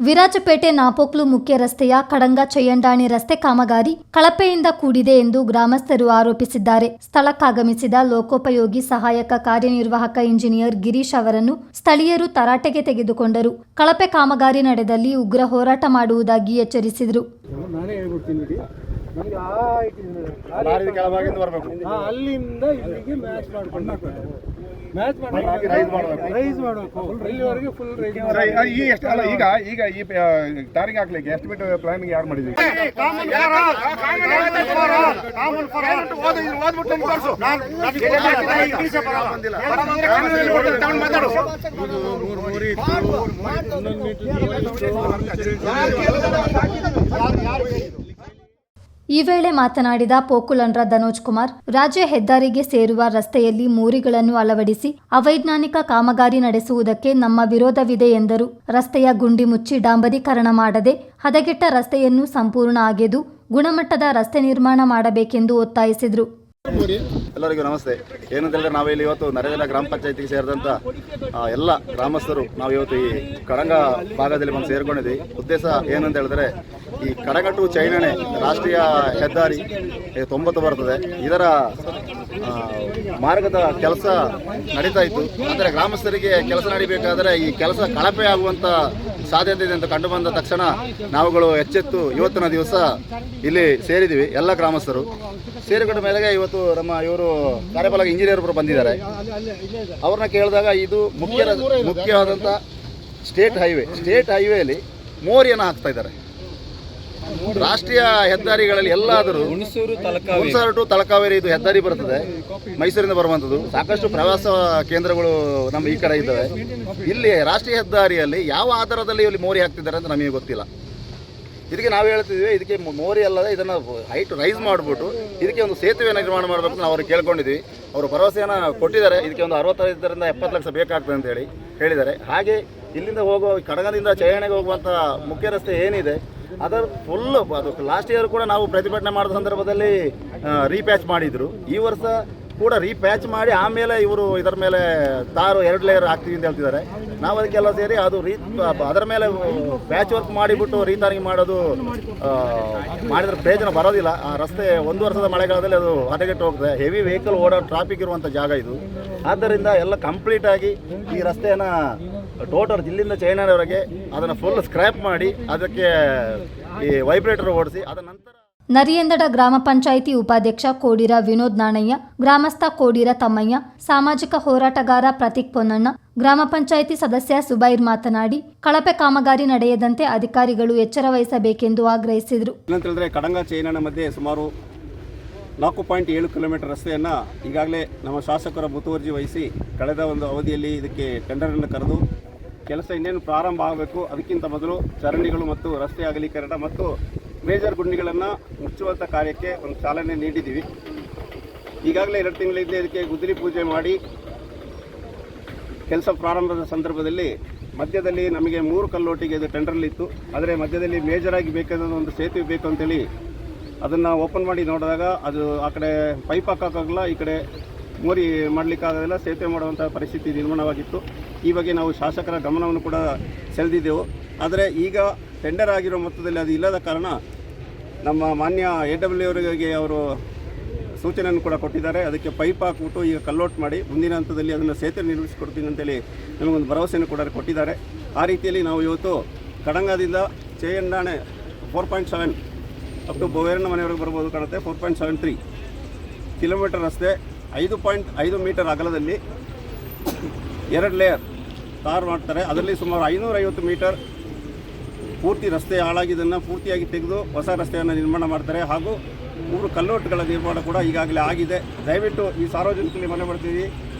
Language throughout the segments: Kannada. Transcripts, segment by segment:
ವಿರಾಜಪೇಟೆ ನಾಪೋಕ್ಲು ಮುಖ್ಯ ರಸ್ತೆಯ ಕಡಂಗ ಚಯ್ಯಂಡಾಣಿ ರಸ್ತೆ ಕಾಮಗಾರಿ ಕಳಪೆಯಿಂದ ಕೂಡಿದೆ ಎಂದು ಗ್ರಾಮಸ್ಥರು ಆರೋಪಿಸಿದ್ದಾರೆ. ಸ್ಥಳಕ್ಕಾಗಮಿಸಿದ ಲೋಕೋಪಯೋಗಿ ಸಹಾಯಕ ಕಾರ್ಯನಿರ್ವಾಹಕ ಇಂಜಿನಿಯರ್ ಗಿರೀಶ್ ಅವರನ್ನು ಸ್ಥಳೀಯರು ತರಾಟೆಗೆ ತೆಗೆದುಕೊಂಡರು. ಕಳಪೆ ಕಾಮಗಾರಿ ನಡೆದಲ್ಲಿ ಉಗ್ರ ಹೋರಾಟ ಮಾಡುವುದಾಗಿ ಎಚ್ಚರಿಸಿದರು. ಅಲ್ಲಿಂದ ಇಲ್ಲಿಗೆ ಮ್ಯಾಚ್ ಮಾಡ್ಕೊಂಡು ರೈಸ್ ಮಾಡಬೇಕು ಇಲ್ಲಿವರೆಗೆ ಫುಲ್ ಈಗ ಈ ಟಾರಿಂಗ್ ಹಾಕ್ಲಿಕ್ಕೆ ಎಸ್ಟಿಮೇಟ್ ಪ್ಲಾನಿಂಗ್ ಯಾರು ಮಾಡಿದ್ವಿ? ಈ ವೇಳೆ ಮಾತನಾಡಿದ ಪೋಕುಲನ್ರ ಧನೋಜ್ ಕುಮಾರ್, ರಾಜ್ಯ ಹೆದ್ದಾರಿಗೆ ಸೇರುವ ರಸ್ತೆಯಲ್ಲಿ ಮೋರಿಗಳನ್ನು ಅಳವಡಿಸಿ ಅವೈಜ್ಞಾನಿಕ ಕಾಮಗಾರಿ ನಡೆಸುವುದಕ್ಕೆ ನಮ್ಮ ವಿರೋಧವಿದೆ ಎಂದರು. ರಸ್ತೆಯ ಗುಂಡಿ ಮುಚ್ಚಿ ಡಾಂಬರೀಕರಣ ಮಾಡದೆ ಹದಗೆಟ್ಟ ರಸ್ತೆಯನ್ನು ಸಂಪೂರ್ಣ ಅಗೆದು ಗುಣಮಟ್ಟದ ರಸ್ತೆ ನಿರ್ಮಾಣ ಮಾಡಬೇಕೆಂದು ಒತ್ತಾಯಿಸಿದರು. ಎಲ್ಲರಿಗೂ ನಮಸ್ತೆ. ಏನಂತ ಹೇಳಿದ್ರೆ ನಾವಿಲ್ಲಿ ಇವತ್ತು ನರೇವೆಲ್ಲ ಗ್ರಾಮ ಪಂಚಾಯತಿಗೆ ಸೇರಿದಂಥ ಎಲ್ಲ ಗ್ರಾಮಸ್ಥರು ನಾವು ಇವತ್ತು ಈ ಕಡಂಗ ಭಾಗದಲ್ಲಿ ಬಂದು ಸೇರ್ಕೊಂಡಿದ್ವಿ. ಉದ್ದೇಶ ಏನಂತ ಹೇಳಿದ್ರೆ ಈ ಕಡಂಗ ಟು ಚೈನಣೆ ರಾಷ್ಟ್ರೀಯ ಹೆದ್ದಾರಿ 90 ಬರ್ತದೆ. ಇದರ ಮಾರ್ಗದ ಕೆಲಸ ನಡೀತಾ ಇತ್ತು. ಅಂದರೆ ಗ್ರಾಮಸ್ಥರಿಗೆ ಕೆಲಸ ನಡೀಬೇಕಾದರೆ ಈ ಕೆಲಸ ಕಳಪೆ ಆಗುವಂಥ ಸಾಧ್ಯತೆ ಇದೆ ಅಂತ ಕಂಡು ಬಂದ ತಕ್ಷಣ ನಾವುಗಳು ಎಚ್ಚೆತ್ತು ಇವತ್ತಿನ ದಿವಸ ಇಲ್ಲಿ ಸೇರಿದ್ದೀವಿ. ಎಲ್ಲ ಗ್ರಾಮಸ್ಥರು ಸೇರಿಕೊಂಡ ಮೇಲೆ ಇವತ್ತು ನಮ್ಮ ಇವರು ಕಾರ್ಯಪಾಲಕ ಇಂಜಿನಿಯರ್ ಒಬ್ಬರು ಬಂದಿದ್ದಾರೆ. ಅವ್ರನ್ನ ಕೇಳಿದಾಗ ಇದು ಮುಖ್ಯವಾದಂಥ ಸ್ಟೇಟ್ ಹೈವೇಲಿ ಮೋರಿಯನ್ನು ಹಾಕ್ತಾ ಇದ್ದಾರೆ. ರಾಷ್ಟ್ರೀಯ ಹೆದ್ದಾರಿಗಳಲ್ಲಿ ಎಲ್ಲಾದರೂ ಹುಣಸೂರು ಟು ತಲಕಾವೇರಿ ಇದು ಹೆದ್ದಾರಿ ಬರ್ತದೆ, ಮೈಸೂರಿಂದ ಬರುವಂಥದ್ದು. ಸಾಕಷ್ಟು ಪ್ರವಾಸ ಕೇಂದ್ರಗಳು ನಮ್ಮ ಈ ಕಡೆ ಇದ್ದಾವೆ. ಇಲ್ಲಿ ರಾಷ್ಟ್ರೀಯ ಹೆದ್ದಾರಿಯಲ್ಲಿ ಯಾವ ಆಧಾರದಲ್ಲಿ ಇಲ್ಲಿ ಮೋರಿ ಹಾಕ್ತಿದ್ದಾರೆ ಅಂತ ನಮಗೆ ಗೊತ್ತಿಲ್ಲ. ಇದಕ್ಕೆ ನಾವು ಹೇಳ್ತಿದ್ವಿ, ಇದಕ್ಕೆ ಮೋರಿ ಅಲ್ಲದೆ ಇದನ್ನು ಹೈಟ್ ರೈಸ್ ಮಾಡಿಬಿಟ್ಟು ಇದಕ್ಕೆ ಒಂದು ಸೇತುವೆ ನಿರ್ಮಾಣ ಮಾಡಬೇಕು ನಾವು ಅವ್ರಿಗೆ ಕೇಳ್ಕೊಂಡಿದ್ವಿ. ಅವರು ಭರವಸೆಯನ್ನು ಕೊಟ್ಟಿದ್ದಾರೆ. ಇದಕ್ಕೆ ಒಂದು 65ರಿಂದ 70 ಲಕ್ಷ ಬೇಕಾಗ್ತದೆ ಅಂತ ಹೇಳಿದ್ದಾರೆ. ಹಾಗೆ ಇಲ್ಲಿಂದ ಹೋಗೋ ಕಡಗದಿಂದ ಚೈಯಣೆಗೆ ಹೋಗುವಂಥ ಮುಖ್ಯ ರಸ್ತೆ ಏನಿದೆ ಅದರ ಫುಲ್ಲು ಅದು ಲಾಸ್ಟ್ ಇಯರ್ ಕೂಡ ನಾವು ಪ್ರತಿಭಟನೆ ಮಾಡಿದ ಸಂದರ್ಭದಲ್ಲಿ ರೀಪ್ಯಾಚ್ ಮಾಡಿದರು. ಈ ವರ್ಷ ಕೂಡ ರೀಪ್ಯಾಚ್ ಮಾಡಿ ಆಮೇಲೆ ಇವರು ಇದರ ಮೇಲೆ ತಾರು 2 ಲೇಯರ್ ಹಾಕ್ತೀವಿ ಅಂತ ಹೇಳ್ತಿದ್ದಾರೆ. ನಾವು ಅದಕ್ಕೆಲ್ಲ ಸೇರಿ ಅದು ಅದರ ಮೇಲೆ ಪ್ಯಾಚ್ ವರ್ಕ್ ಮಾಡಿಬಿಟ್ಟು ರೀತಾರಿಂಗ್ ಮಾಡೋದು ಮಾಡಿದ್ರೆ ಪ್ರಯೋಜನ ಬರೋದಿಲ್ಲ. ಆ ರಸ್ತೆ 1 ವರ್ಷದ ಮಳೆಗಾಲದಲ್ಲಿ ಅದು ಹದಗೆಟ್ಟು ಹೋಗ್ತದೆ. ಹೆವಿ ವೆಹಿಕಲ್ ಓಡಾಡೋ ಟ್ರಾಫಿಕ್ ಇರುವಂಥ ಜಾಗ ಇದು. ಆದ್ದರಿಂದ ಎಲ್ಲ ಕಂಪ್ಲೀಟಾಗಿ ಈ ರಸ್ತೆಯನ್ನು ಟೋಟಲ್ ಇಲ್ಲಿಂದ ಚೈನಾದವರೆಗೆ ಅದನ್ನು ಫುಲ್ ಸ್ಕ್ರ್ಯಾಪ್ ಮಾಡಿ ಅದಕ್ಕೆ ಈ ವೈಬ್ರೇಟರ್ ಓಡಿಸಿ ಅದ ನಂತರ ನರಿಯಂದಡ ಗ್ರಾಮ ಪಂಚಾಯಿತಿ ಉಪಾಧ್ಯಕ್ಷ ಕೋಡಿರ ವಿನೋದ್ ನಾಣಯ್ಯ, ಗ್ರಾಮಸ್ಥ ಕೋಡಿರ ತಮ್ಮಯ್ಯ, ಸಾಮಾಜಿಕ ಹೋರಾಟಗಾರ ಪ್ರತೀಕ್ ಪೊನ್ನಣ್ಣ, ಗ್ರಾಮ ಪಂಚಾಯಿತಿ ಸದಸ್ಯ ಸುಬೈರ್ ಮಾತನಾಡಿ ಕಳಪೆ ಕಾಮಗಾರಿ ನಡೆಯದಂತೆ ಅಧಿಕಾರಿಗಳು ಎಚ್ಚರ ವಹಿಸಬೇಕೆಂದು ಆಗ್ರಹಿಸಿದರು. ಏನಂತೇಳಿದ್ರೆ ಕಡಂಗ ಚೈನಣ ಮಧ್ಯೆ ಸುಮಾರು 4.7 ಕಿಲೋಮೀಟರ್ ರಸ್ತೆಯನ್ನು ಈಗಾಗಲೇ ನಮ್ಮ ಶಾಸಕರ ಮುತುವರ್ಜಿ ವಹಿಸಿ ಕಳೆದ ಒಂದು ಅವಧಿಯಲ್ಲಿ ಇದಕ್ಕೆ ಟೆಂಡರನ್ನು ಕರೆದು ಕೆಲಸ ಇನ್ನೇನು ಪ್ರಾರಂಭ ಆಗಬೇಕು. ಅದಕ್ಕಿಂತ ಮೊದಲು ಚರಂಡಿಗಳು ಮತ್ತು ರಸ್ತೆ ಅಗಲೀಕರಣ ಮತ್ತು ಮೇಜರ್ ಗುಂಡಿಗಳನ್ನು ಮುಚ್ಚುವಂಥ ಕಾರ್ಯಕ್ಕೆ ಒಂದು ಚಾಲನೆ ನೀಡಿದ್ದೀವಿ. ಈಗಾಗಲೇ 2 ತಿಂಗಳಿಂದ ಇದಕ್ಕೆ ಗುದ್ದಲಿ ಪೂಜೆ ಮಾಡಿ ಕೆಲಸ ಪ್ರಾರಂಭದ ಸಂದರ್ಭದಲ್ಲಿ ಮಧ್ಯದಲ್ಲಿ ನಮಗೆ 3 ಕಲ್ಲೋಟಿಗೆ ಇದು ಟೆಂಡರ್ಲಿತ್ತು. ಆದರೆ ಮಧ್ಯದಲ್ಲಿ ಮೇಜರಾಗಿ ಬೇಕಾದ ಒಂದು ಸೇತುವೆ ಬೇಕು ಅಂತೇಳಿ ಅದನ್ನು ಓಪನ್ ಮಾಡಿ ನೋಡಿದಾಗ ಅದು ಆ ಕಡೆ ಪೈಪ್ ಹಾಕೋಕ್ಕಾಗಲ್ಲ, ಈ ಕಡೆ ಮೋರಿ ಮಾಡಲಿಕ್ಕಾಗೋದಿಲ್ಲ, ಸೇತುವೆ ಮಾಡುವಂಥ ಪರಿಸ್ಥಿತಿ ನಿರ್ಮಾಣವಾಗಿತ್ತು. ಈ ಬಗ್ಗೆ ನಾವು ಶಾಸಕರ ಗಮನವನ್ನು ಕೂಡ ಸೆಳೆದಿದ್ದೆವು. ಆದರೆ ಈಗ ಟೆಂಡರ್ ಆಗಿರೋ ಮೊತ್ತದಲ್ಲಿ ಅದು ಇಲ್ಲದ ಕಾರಣ ನಮ್ಮ ಮಾನ್ಯ AW ಅವರಿಗೆ ಅವರು ಸೂಚನೆಯನ್ನು ಕೂಡ ಕೊಟ್ಟಿದ್ದಾರೆ. ಅದಕ್ಕೆ ಪೈಪ್ ಹಾಕ್ಬಿಟ್ಟು ಈಗ ಕಲ್ಲೋಟ್ ಮಾಡಿ ಮುಂದಿನ ಹಂತದಲ್ಲಿ ಅದನ್ನು ಸೇತುವೆ ನಿರ್ಮಿಸಿಕೊಡ್ತೀನಿ ಅಂತೇಳಿ ನಮಗೊಂದು ಭರವಸೆಯನ್ನು ಕೂಡ ಕೊಟ್ಟಿದ್ದಾರೆ. ಆ ರೀತಿಯಲ್ಲಿ ನಾವು ಇವತ್ತು ಕಡಂಗದಿಂದ ಚೈಯಂಡಾಣೆ 4.7 ಅಪ್ ಟು ಬೋವೇರನ ಮನೆಯವರೆಗೆ ಬರ್ಬೋದು ಕಾಣುತ್ತೆ. 4.73 ಕಿಲೋಮೀಟರ್ ರಸ್ತೆ 5.5 ಮೀಟರ್ ಅಗಲದಲ್ಲಿ 2 ಲೇಯರ್ ತಾರು ಮಾಡ್ತಾರೆ. ಅದರಲ್ಲಿ ಸುಮಾರು 550 ಮೀಟರ್ ಪೂರ್ತಿ ರಸ್ತೆ ಹಾಳಾಗಿದ್ದನ್ನು ಪೂರ್ತಿಯಾಗಿ ತೆಗೆದು ಹೊಸ ರಸ್ತೆಯನ್ನು ನಿರ್ಮಾಣ ಮಾಡ್ತಾರೆ. ಹಾಗೂ 3 ಕಲ್ಲೋಟುಗಳ ನಿರ್ಮಾಣ ಕೂಡ ಈಗಾಗಲೇ ಆಗಿದೆ. ದಯವಿಟ್ಟು ಈ ಸಾರ್ವಜನಿಕರಲ್ಲಿ ಮನೆ ಮಾಡ್ತೀವಿ,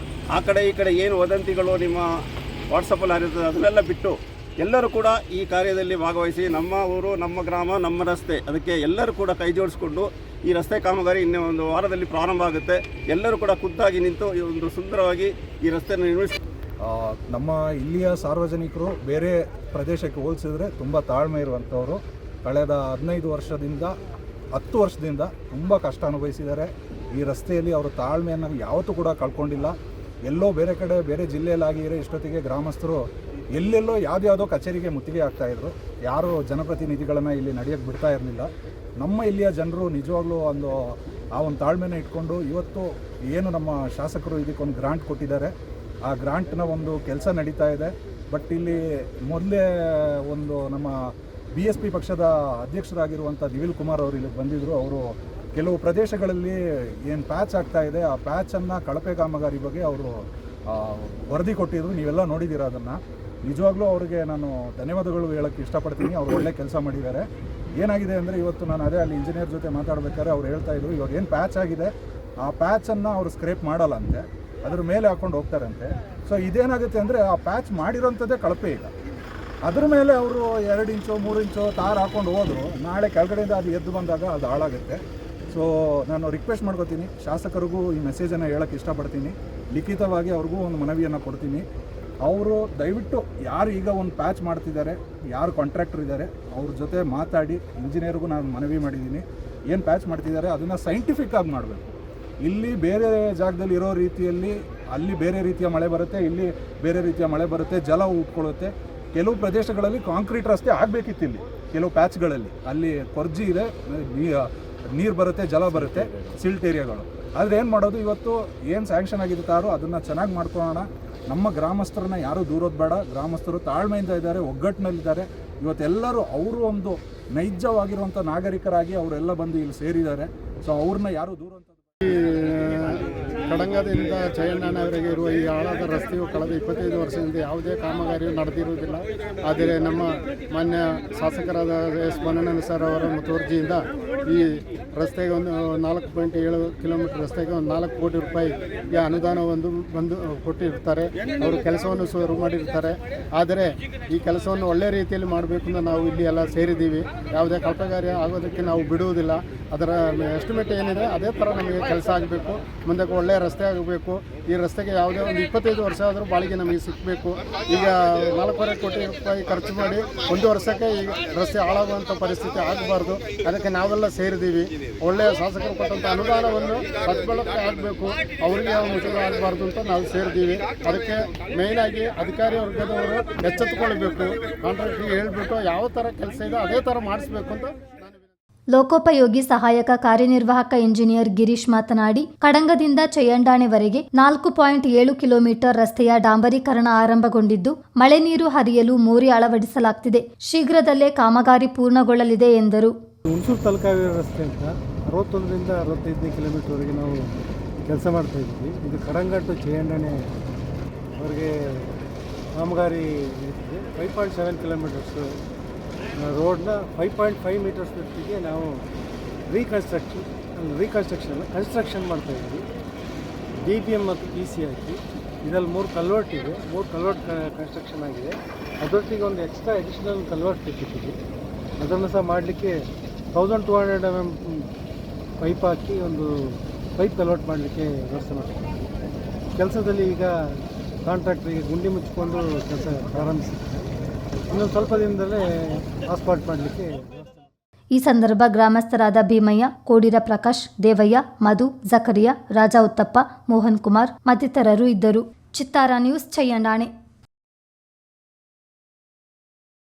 ಆ ಕಡೆ ಈ ಕಡೆ ಏನು ವದಂತಿಗಳು ನಿಮ್ಮ ವಾಟ್ಸಪ್ಪಲ್ಲಿ ಆಗಿರ್ತದೆ ಅದನ್ನೆಲ್ಲ ಬಿಟ್ಟು ಎಲ್ಲರೂ ಕೂಡ ಈ ಕಾರ್ಯದಲ್ಲಿ ಭಾಗವಹಿಸಿ ನಮ್ಮ ಊರು, ನಮ್ಮ ಗ್ರಾಮ, ನಮ್ಮ ರಸ್ತೆ, ಅದಕ್ಕೆ ಎಲ್ಲರೂ ಕೂಡ ಕೈ ಜೋಡಿಸ್ಕೊಂಡು ಈ ರಸ್ತೆ ಕಾಮಗಾರಿ ಇನ್ನೂ ಒಂದು ವಾರದಲ್ಲಿ ಪ್ರಾರಂಭ ಆಗುತ್ತೆ. ಎಲ್ಲರೂ ಕೂಡ ಖುದ್ದಾಗಿ ನಿಂತು ಒಂದು ಸುಂದರವಾಗಿ ಈ ರಸ್ತೆಯನ್ನು ನಿರ್ಮಿಸಿ ನಮ್ಮ ಇಲ್ಲಿಯ ಸಾರ್ವಜನಿಕರು ಬೇರೆ ಪ್ರದೇಶಕ್ಕೆ ಹೋಲಿಸಿದ್ರೆ ತುಂಬ ತಾಳ್ಮೆ ಇರುವಂಥವರು. ಕಳೆದ 15 ವರ್ಷದಿಂದ 10 ವರ್ಷದಿಂದ ತುಂಬ ಕಷ್ಟ ಅನುಭವಿಸಿದ್ದಾರೆ. ಈ ರಸ್ತೆಯಲ್ಲಿ ಅವರು ತಾಳ್ಮೆಯನ್ನು ಯಾವತ್ತೂ ಕೂಡ ಕಳ್ಕೊಂಡಿಲ್ಲ. ಎಲ್ಲೋ ಬೇರೆ ಕಡೆ ಬೇರೆ ಜಿಲ್ಲೆಯಲ್ಲಾಗಿರೋ ಇಷ್ಟೊತ್ತಿಗೆ ಗ್ರಾಮಸ್ಥರು ಎಲ್ಲೆಲ್ಲೋ ಯಾವುದ್ಯಾವುದೋ ಕಚೇರಿಗೆ ಮುತ್ತಿಗೆ ಆಗ್ತಾಯಿದ್ರು. ಯಾರು ಜನಪ್ರತಿನಿಧಿಗಳನ್ನು ಇಲ್ಲಿ ನಡೆಯೋಕ್ಕೆ ಬಿಡ್ತಾ ಇರಲಿಲ್ಲ. ನಮ್ಮ ಇಲ್ಲಿಯ ಜನರು ನಿಜವಾಗ್ಲೂ ಆ ಒಂದು ತಾಳ್ಮೆನ ಇಟ್ಕೊಂಡು ಇವತ್ತು ಏನು ನಮ್ಮ ಶಾಸಕರು ಇದಕ್ಕೊಂದು ಗ್ರಾಂಟ್ ಕೊಟ್ಟಿದ್ದಾರೆ, ಆ ಗ್ರಾಂಟ್ನ ಒಂದು ಕೆಲಸ ನಡೀತಾ ಇದೆ. ಬಟ್ ಇಲ್ಲಿ ಮೊದಲೇ ನಮ್ಮ BSP ಪಕ್ಷದ ಅಧ್ಯಕ್ಷರಾಗಿರುವಂಥ ದಿವಿಲ್ ಕುಮಾರ್ ಅವರು ಇಲ್ಲಿ ಬಂದಿದ್ದರು. ಅವರು ಕೆಲವು ಪ್ರದೇಶಗಳಲ್ಲಿ ಏನು ಪ್ಯಾಚ್ ಆಗ್ತಾ ಇದೆ, ಆ ಪ್ಯಾಚನ್ನು ಕಳಪೆ ಕಾಮಗಾರಿ ಬಗ್ಗೆ ಅವರು ವರದಿ ಕೊಟ್ಟಿದ್ರು. ನೀವೆಲ್ಲ ನೋಡಿದ್ದೀರಾ ಅದನ್ನು. ನಿಜವಾಗ್ಲೂ ಅವರಿಗೆ ನಾನು ಧನ್ಯವಾದಗಳು ಹೇಳೋಕ್ಕೆ ಇಷ್ಟಪಡ್ತೀನಿ. ಅವರು ಒಳ್ಳೆ ಕೆಲಸ ಮಾಡಿದ್ದಾರೆ. ಏನಾಗಿದೆ ಅಂದರೆ ಇವತ್ತು ನಾನು ಅಲ್ಲಿ ಇಂಜಿನಿಯರ್ ಜೊತೆ ಮಾತಾಡಬೇಕಾದ್ರೆ ಅವ್ರು ಹೇಳ್ತಾಯಿದ್ರು, ಇವಾಗ ಏನು ಪ್ಯಾಚ್ ಆಗಿದೆ ಆ ಪ್ಯಾಚನ್ನು ಅವರು ಸ್ಕ್ರೇಪ್ ಮಾಡಲ್ಲಂತೆ, ಅದ್ರ ಮೇಲೆ ಹಾಕ್ಕೊಂಡು ಹೋಗ್ತಾರಂತೆ. ಸೊ ಇದೇನಾಗುತ್ತೆ ಅಂದರೆ ಆ ಪ್ಯಾಚ್ ಮಾಡಿರೋಂಥದ್ದೇ ಕಳಪೆ. ಈಗ ಅದ್ರ ಮೇಲೆ ಅವರು 2 ಇಂಚು 3 ಇಂಚು ತಾರು ಹಾಕ್ಕೊಂಡು ಹೋದರು, ನಾಳೆ ಕೆಳಗಡೆಯಿಂದ ಅದು ಎದ್ದು ಬಂದಾಗ ಅದು ಹಾಳಾಗುತ್ತೆ. ಸೊ ನಾನು ರಿಕ್ವೆಸ್ಟ್ ಮಾಡ್ಕೋತೀನಿ, ಶಾಸಕರಿಗೂ ಈ ಮೆಸೇಜನ್ನು ಹೇಳೋಕ್ಕೆ ಇಷ್ಟಪಡ್ತೀನಿ. ಲಿಖಿತವಾಗಿ ಅವ್ರಿಗೂ ಒಂದು ಮನವಿಯನ್ನು ಕೊಡ್ತೀನಿ. ಅವರು ದಯವಿಟ್ಟು ಯಾರು ಈಗ ಒಂದು ಪ್ಯಾಚ್ ಮಾಡ್ತಿದ್ದಾರೆ, ಯಾರು ಕಾಂಟ್ರಾಕ್ಟರ್ ಇದ್ದಾರೆ ಅವ್ರ ಜೊತೆ ಮಾತಾಡಿ, ಇಂಜಿನಿಯರ್ಗೂ ನಾನು ಮನವಿ ಮಾಡಿದ್ದೀನಿ, ಏನು ಪ್ಯಾಚ್ ಮಾಡ್ತಿದ್ದಾರೆ ಅದನ್ನು ಸೈಂಟಿಫಿಕ್ ಆಗಿ ಮಾಡಬೇಕು. ಇಲ್ಲಿ ಬೇರೆ ಜಾಗದಲ್ಲಿ ಇರೋ ರೀತಿಯಲ್ಲಿ ಅಲ್ಲಿ ಬೇರೆ ರೀತಿಯ ಮಳೆ ಬರುತ್ತೆ, ಇಲ್ಲಿ ಬೇರೆ ರೀತಿಯ ಮಳೆ ಬರುತ್ತೆ, ಜಲ ಉಟ್ಕೊಳ್ಳುತ್ತೆ. ಕೆಲವು ಪ್ರದೇಶಗಳಲ್ಲಿ ಕಾಂಕ್ರೀಟ್ ರಸ್ತೆ ಆಗಬೇಕಿತ್ತು. ಇಲ್ಲಿ ಕೆಲವು ಪ್ಯಾಚ್ಗಳಲ್ಲಿ ಅಲ್ಲಿ ಕೊರ್ಜಿ ಇದೆ, ನೀರು ಬರುತ್ತೆ, ಜಲ ಬರುತ್ತೆ, ಸಿಲ್ಟ್ ಏರಿಯಾಗಳು. ಆದರೆ ಏನು ಮಾಡೋದು, ಇವತ್ತು ಏನು ಸ್ಯಾಂಕ್ಷನ್ ಆಗಿರ್ತಾರೋ ಅದನ್ನು ಚೆನ್ನಾಗಿ ಮಾಡ್ಕೊಳ್ಳೋಣ. ನಮ್ಮ ಗ್ರಾಮಸ್ಥರನ್ನ ಯಾರೂ ದೂರೋದು ಬೇಡ. ಗ್ರಾಮಸ್ಥರು ತಾಳ್ಮೆಯಿಂದ ಇದ್ದಾರೆ, ಒಗ್ಗಟ್ಟಿನಲ್ಲಿದ್ದಾರೆ. ಇವತ್ತೆಲ್ಲರೂ ಅವರು ಒಂದು ನೈಜವಾಗಿರುವಂಥ ನಾಗರಿಕರಾಗಿ ಅವರೆಲ್ಲ ಬಂದು ಇಲ್ಲಿ ಸೇರಿದ್ದಾರೆ. ಸೊ ಅವ್ರನ್ನ ಯಾರೂ ದೂರುವಂಥದ್ದು. ಕಡಂಗದಿಂದ ಚಯಣ್ಣನವರೆಗೆ ಇರುವ ಈ ಹಾಳಾದ ರಸ್ತೆಯು ಕಳೆದ 25 ವರ್ಷದಿಂದ ಯಾವುದೇ ಕಾಮಗಾರಿಯು ನಡೆದಿರುವುದಿಲ್ಲ. ಆದರೆ ನಮ್ಮ ಮಾನ್ಯ ಶಾಸಕರಾದ ಎಸ್ ಮನಣ್ಣ ಸರ್ ಅವರ ಮುತುವರ್ಜಿಯಿಂದ ಈ ರಸ್ತೆಗೆ ಒಂದು 4.7 ಕಿಲೋಮೀಟರ್ ರಸ್ತೆಗೆ ಒಂದು 4 ಕೋಟಿ ರೂಪಾಯಿಗೆ ಅನುದಾನ ಬಂದು ಕೊಟ್ಟಿರ್ತಾರೆ. ಅವರು ಕೆಲಸವನ್ನು ಶುರು ಮಾಡಿರ್ತಾರೆ. ಆದರೆ ಈ ಕೆಲಸವನ್ನು ಒಳ್ಳೆಯ ರೀತಿಯಲ್ಲಿ ಮಾಡಬೇಕು ಅಂತ ನಾವು ಇಲ್ಲಿ ಎಲ್ಲ ಸೇರಿದ್ದೀವಿ. ಯಾವುದೇ ಕಲ್ಪಗಾರಿ ಆಗೋದಕ್ಕೆ ನಾವು ಬಿಡುವುದಿಲ್ಲ. ಅದರ ಎಸ್ಟಿಮೇಟ್ ಏನಿದೆ ಅದೇ ಥರ ನಮಗೆ ಕೆಲಸ ಆಗಬೇಕು. ಮುಂದಕ್ಕೆ ಒಳ್ಳೆಯ ರಸ್ತೆ ಆಗಬೇಕು. ಈ ರಸ್ತೆಗೆ ಯಾವುದೇ ಒಂದು 25 ವರ್ಷ ಆದರೂ ಬಾಳಿಗೆ ನಮಗೆ ಸಿಕ್ಕಬೇಕು. ಈಗ 4.5 ಕೋಟಿ ರೂಪಾಯಿ ಖರ್ಚು ಮಾಡಿ 1 ವರ್ಷಕ್ಕೆ ಈ ರಸ್ತೆ ಹಾಳಾಗುವಂಥ ಪರಿಸ್ಥಿತಿ ಆಗಬಾರ್ದು. ಅದಕ್ಕೆ ನಾವೆಲ್ಲ ಸೇರಿದ್ದೀವಿ. ಒಳ್ಳೆಯ ಶಾಸಕರು ಕೊಟ್ಟಂಥ ಅನುದಾನವನ್ನು ಸದ್ಬಳಕೆ ಆಗಬೇಕು, ಅವರಿಗೆ ಮುಜುಗರ ಆಗಬಾರ್ದು ಅಂತ ನಾವು ಸೇರಿದ್ದೀವಿ. ಅದಕ್ಕೆ ಮೇಯ್ನಾಗಿ ಅಧಿಕಾರಿ ವರ್ಗದವರು ಎಚ್ಚೆತ್ತುಕೊಳ್ಬೇಕು. ಕಾಂಟ್ರಾಕ್ಟ್ರಿಗೆ ಹೇಳ್ಬಿಟ್ಟು ಯಾವ ಥರ ಕೆಲಸ ಇದೆ ಅದೇ ಥರ ಮಾಡಿಸ್ಬೇಕು ಅಂತ. ಲೋಕೋಪಯೋಗಿ ಸಹಾಯಕ ಕಾರ್ಯನಿರ್ವಾಹಕ ಇಂಜಿನಿಯರ್ ಗಿರೀಶ್ ಮಾತನಾಡಿ, ಕಡಂಗದಿಂದ ಚಯ್ಯಂಡಾಣೆವರೆಗೆ 4.7 ಕಿಲೋಮೀಟರ್ ರಸ್ತೆಯ ಡಾಂಬರೀಕರಣ ಆರಂಭಗೊಂಡಿದ್ದು, ಮಳೆ ನೀರು ಹರಿಯಲು ಮೋರಿ ಅಳವಡಿಸಲಾಗುತ್ತಿದೆ. ಶೀಘ್ರದಲ್ಲೇ ಕಾಮಗಾರಿ ಪೂರ್ಣಗೊಳ್ಳಲಿದೆ ಎಂದರು. ಹುಣಸೂರು ತಲಕಾವೇರಿ ರಸ್ತೆ ಅಂತ 61ರಿಂದ 65 ಕಿಲೋಮೀಟರ್ವರೆಗೆ ನಾವು ಕೆಲಸ ಮಾಡ್ತಾ ಇದ್ವಿ. ಇದು ಕಡಂಗ ಟು ಚಯ್ಯಂಡಾಣೆ ಅವರಿಗೆ ಕಾಮಗಾರಿ ಇರ್ತದೆ. 5.7 ಕಿಲೋಮೀಟರ್ಸ್ ರೋಡ್ನ 5.5 ಮೀಟರ್ಸ್ ವಿಡ್ತಿಗೆ ನಾವು ಕನ್ಸ್ಟ್ರಕ್ಷನ್ ಮಾಡ್ತಾಯಿದ್ವಿ. DPM ಮತ್ತು PC ಹಾಕಿ ಇದರಲ್ಲಿ 3 ಕಲ್ವರ್ಟ್ ಇದೆ. 3 ಕಲ್ವರ್ಟ್ ಕನ್ಸ್ಟ್ರಕ್ಷನ್ ಆಗಿದೆ. ಅದರೊಟ್ಟಿಗೆ ಒಂದು ಎಕ್ಸ್ಟ್ರಾ ಅಡಿಷನಲ್ ಕಲ್ವರ್ಟ್ ಬೇಕಿತ್ತು. ಅದನ್ನು ಸಹ ಮಾಡಲಿಕ್ಕೆ 1200 mm ಪೈಪ್ ಹಾಕಿ ಒಂದು ಪೈಪ್ ಕಲ್ವರ್ಟ್ ಮಾಡಲಿಕ್ಕೆ ವ್ಯವಸ್ಥೆ ಮಾಡ್ತೀವಿ. ಕೆಲಸದಲ್ಲಿ ಈಗ ಕಾಂಟ್ರಾಕ್ಟ್ರಿಗೆ ಗುಂಡಿ ಮುಚ್ಚಿಕೊಂಡು ಕೆಲಸ ಪ್ರಾರಂಭಿಸಿದ್ದಾರೆ. ಇನ್ನೊಂದು ಸ್ವಲ್ಪ ದಿನದಲ್ಲೇ ಆಸ್ಪಾಲ್ಟ್ ಮಾಡಲಿಕ್ಕೆ. ಈ ಸಂದರ್ಭ ಗ್ರಾಮಸ್ಥರಾದ ಭೀಮಯ್ಯ, ಕೋಡಿರ ಪ್ರಕಾಶ್, ದೇವಯ್ಯ, ಮಧು, ಜಕರಿಯಾ, ರಾಜಾ ಉತ್ತಪ್ಪ, ಮೋಹನ್ ಕುಮಾರ್ ಮತ್ತಿತರರು ಇದ್ದರು. ಚಿತ್ತಾರ ನ್ಯೂಸ್, ಚಯ್ಯಂಡಾಣೆ.